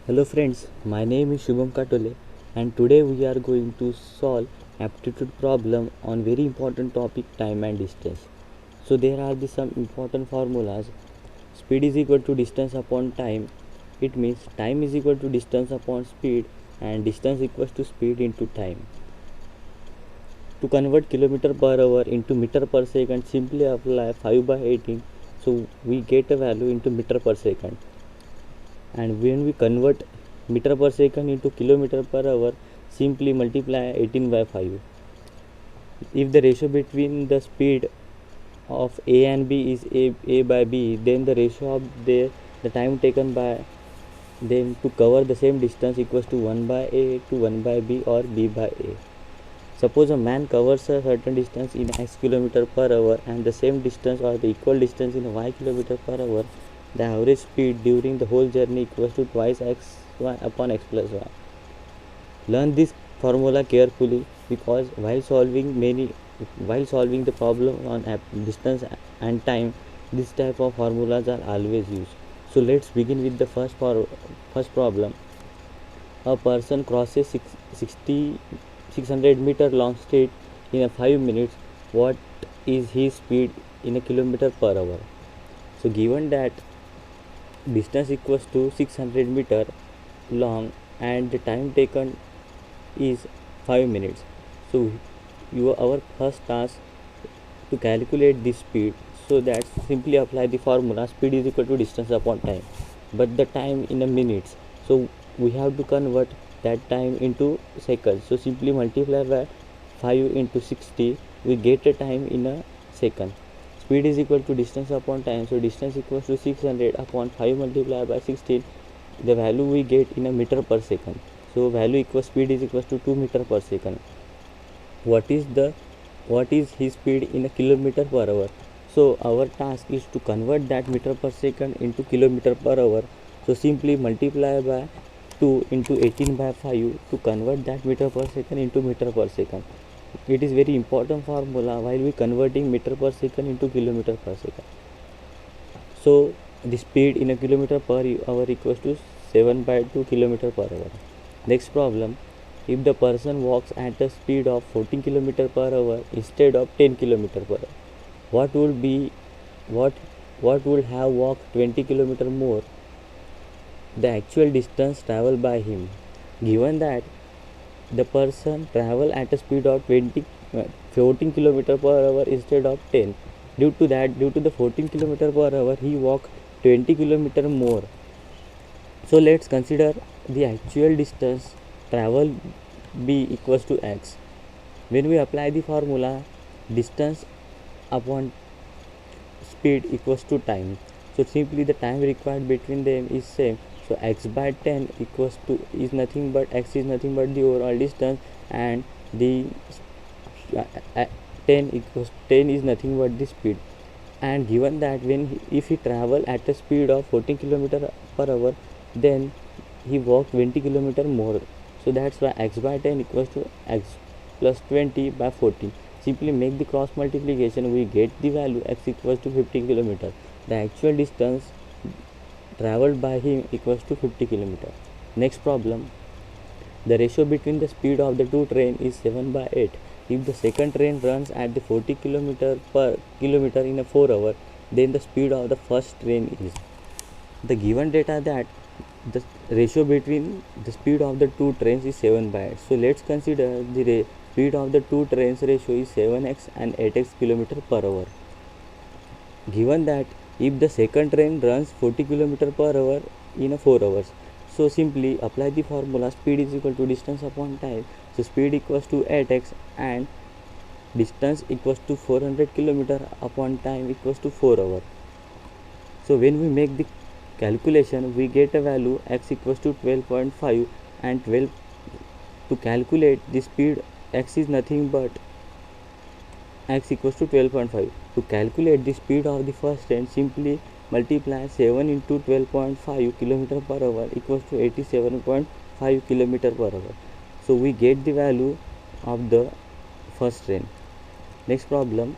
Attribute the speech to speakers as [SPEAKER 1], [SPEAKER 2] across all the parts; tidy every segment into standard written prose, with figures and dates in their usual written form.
[SPEAKER 1] Hello friends, my name is Shubham Katole and today we are going to solve aptitude problem on very important topic time and distance. So there are some important formulas. Speed is equal to distance upon time. It means time is equal to distance upon speed and distance equals to speed into time. To convert kilometer per hour into meter per second, simply apply 5 by 18, so we get a value into meter per second. And when we convert meter per second into kilometer per hour, simply multiply 18 by 5. If the ratio between the speed of A and B is A by B, then the ratio of the time taken by them to cover the same distance equals to 1 by A to 1 by B or B by A. Suppose a man covers a certain distance in x kilometer per hour and the same distance or the equal distance in y kilometer per hour. The average speed during the whole journey equals to twice x y upon x plus y. Learn this formula carefully because while solving the problem on distance and time, this type of formulas are always used. So let's begin with the first problem. A person crosses 600-meter long street in a 5 minutes. What is his speed in a kilometer per hour? So given that distance equals to 600-meter long and the time taken is 5 minutes, so our first task to calculate the speed, so that simply apply the formula speed is equal to distance upon time, but the time in a minutes, so we have to convert that time into seconds, so simply multiply by 5 into 60, we get a time in a second. Speed is equal to distance upon time, so distance equals to 600 upon 5 multiplied by 16, the value we get in a meter per second, so value equals speed is equals to 2 meter per second. What is his speed in a kilometer per hour? So our task is to convert that meter per second into kilometer per hour, so simply multiply by 2 into 18 by 5 to convert that meter per second into meter per second. It is very important formula while we converting meter per second into kilometer per second. So the speed in a kilometer per hour equals to 7 by 2 kilometer per hour. Next problem. If the person walks at a speed of 14 km per hour instead of 10 km per hour, what would be what would have walked 20 km more? The actual distance traveled by him. Given that the person travel at a speed of 14 km per hour instead of 10, due to the 14 km per hour, he walked 20 km more. So let's consider the actual distance travel b equals to x. When we apply the formula distance upon speed equals to time, so simply the time required between them is same, so x by 10 equals to is nothing but x is nothing but the overall distance, and the 10 is nothing but the speed. And given that if he travel at a speed of 14 km per hour, then he walked 20 km more, so that's why x by 10 equals to x plus 20 by 14. Simply make the cross multiplication, we get the value x equals to 50 km. The actual distance traveled by him equals to 50 km. Next problem. The ratio between the speed of the two trains is 7 by 8. If the second train runs at the 40 km per kilometer in a 4 hours, then the speed of the first train is. The given data that the ratio between the speed of the two trains is 7 by 8. So let's consider the speed of the two trains ratio is 7x and 8x km per hour. Given that if the second train runs 40 km per hour in a 4 hours, so simply apply the formula speed is equal to distance upon time. So speed equals to 8x and distance equals to 400 km upon time equals to 4 hours. So when we make the calculation, we get a value x equals to 12.5, and 12 to calculate the speed x is nothing but x equals to 12.5. To calculate the speed of the first train, simply multiply 7 into 12.5 km per hour equals to 87.5 km per hour. So we get the value of the first train. Next problem.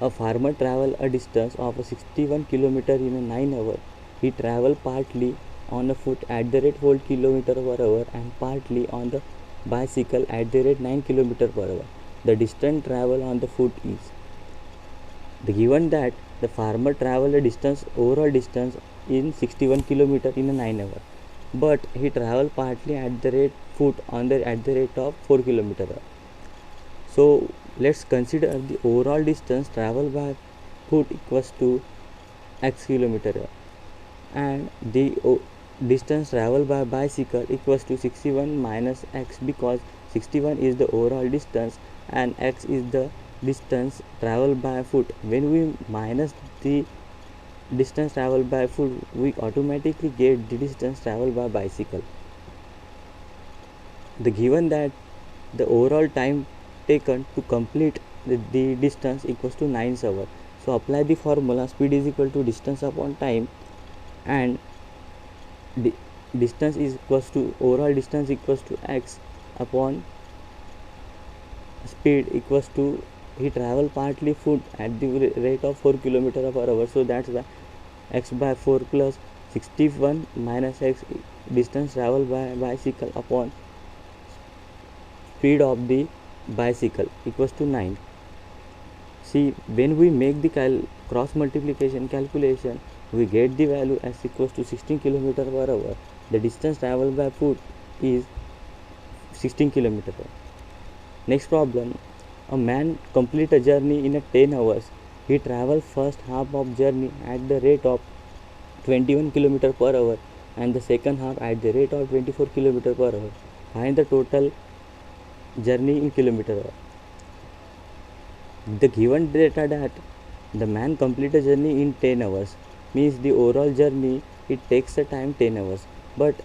[SPEAKER 1] A farmer travel a distance of 61 km in a 9 hours. He travel partly on a foot at the rate 4 kilometer per hour and partly on the bicycle at the rate 9 kilometer per hour. The distance travel on the foot is the given that the farmer traveled a distance overall distance in 61 kilometer in a 9 hour, but he traveled partly at the rate foot on the at the rate of 4 kilometer. So let's consider the overall distance traveled by foot equals to x kilometer and the distance traveled by bicycle equals to 61 minus x, because 61 is the overall distance and x is the distance traveled by foot. When we minus the distance traveled by foot, we automatically get the distance traveled by bicycle. The given that the overall time taken to complete the distance equals to 9 hours. So apply the formula speed is equal to distance upon time, and distance is equals to overall distance equals to x upon speed equals to he travel partly foot at the rate of 4 kilometer per hour. So that's why x by 4 plus 61 minus x distance traveled by bicycle upon speed of the bicycle equals to 9. See, when we make the cross multiplication calculation, we get the value as equals to 16 kilometer per hour. The distance traveled by foot is 16 kilometer. Next problem, a man complete a journey in a 10 hours. He travel first half of journey at the rate of 21 kilometer per hour and the second half at the rate of 24 kilometer per hour. Find the total journey in kilometer hour. The given data that the man complete a journey in 10 hours means the overall journey it takes a time 10 hours, but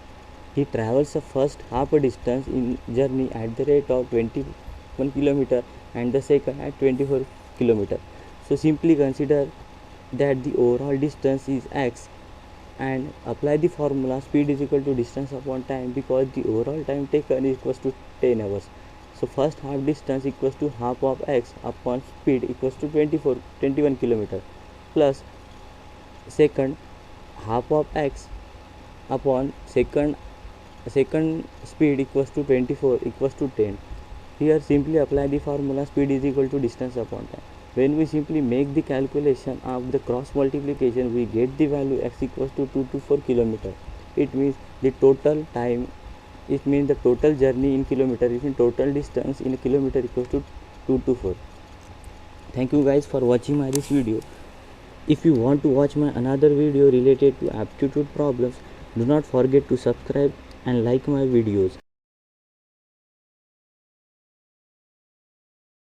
[SPEAKER 1] he travels the first half a distance in journey at the rate of 21 kilometer and the second at 24 kilometer. So simply consider that the overall distance is x and apply the formula speed is equal to distance upon time, because the overall time taken is equals to 10 hours. So first half distance equals to half of x upon speed equals to 21 kilometer plus second half of x upon second speed equals to 24 equals to 10. Here simply apply the formula speed is equal to distance upon time. When we simply make the calculation of the cross multiplication, we get the value x equals to 224 kilometer. It means the total time, it means the total journey in kilometer, it means total distance in a kilometer equals to 224. Thank you guys for watching my this video. If you want to watch my another video related to aptitude problems, do not forget to subscribe and like my videos.